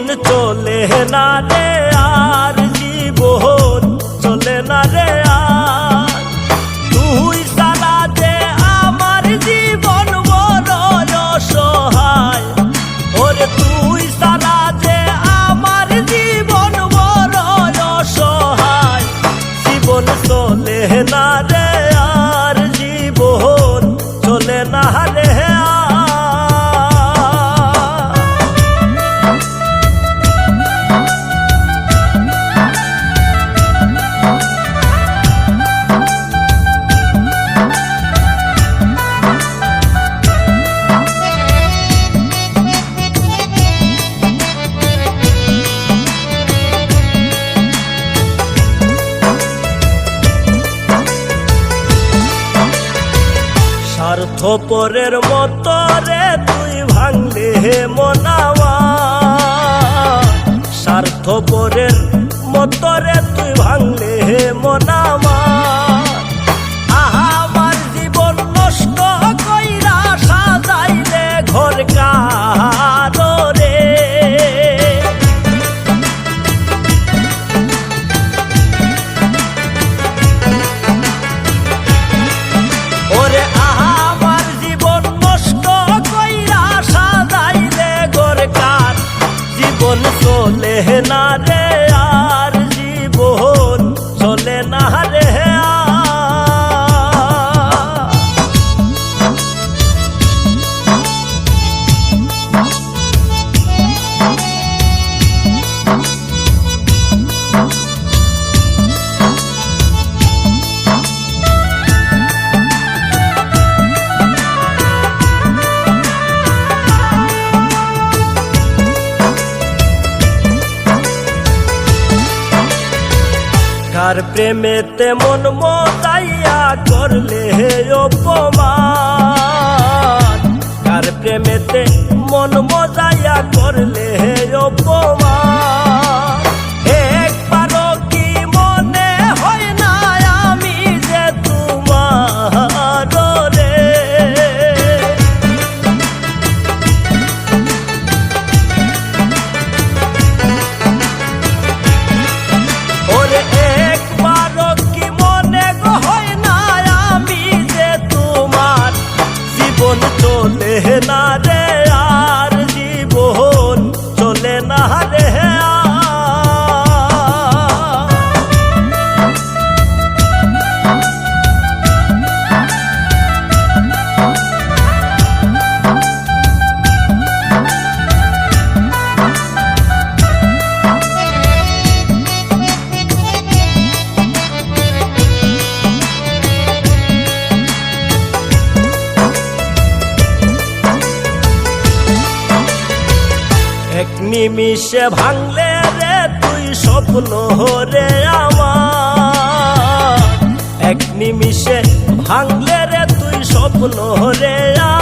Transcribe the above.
জীবন চলে না রে আর, জীবন চলে না রে আর। তুই সারা যে আমার জীবন বড় অসহায়, ওরে তুই সারা যে আমার জীবন বড় অসহায়। জীবন চলে না রে আর, জীবন চলে না রে আর। স্বার্থপরের মতো রে তুই ভাঙলে মন আমার, স্বার্থপরের মতো রে তুই ভাঙলে মন আমার। আমার জীবন নষ্ট কইরা সাজাইলে ঘর কারো রে, ওরে আমার জীবন নষ্ট কইরা সাজাইলে ঘর কার। জীবন চলে না রে আর, জীবন চলে না রে আর। কার প্রেমেতে মন মতাইয়া করলে অপমান, কার প্রেমেতে মন মজাইয়া করলে অপমান। একবারও কি মনে হয় না আমি যে তোমার রে, ওরে একবারও কি মনে হয় না আমি যে তোমার। জীবন চলে না রে আর, জীবন চলে না রে আর। এক নিমিষে ভাঙলে রে তুই স্বপ্ন রে আমার, এক নিমিষে ভাঙলে রে তুই স্বপ্ন রে আমার।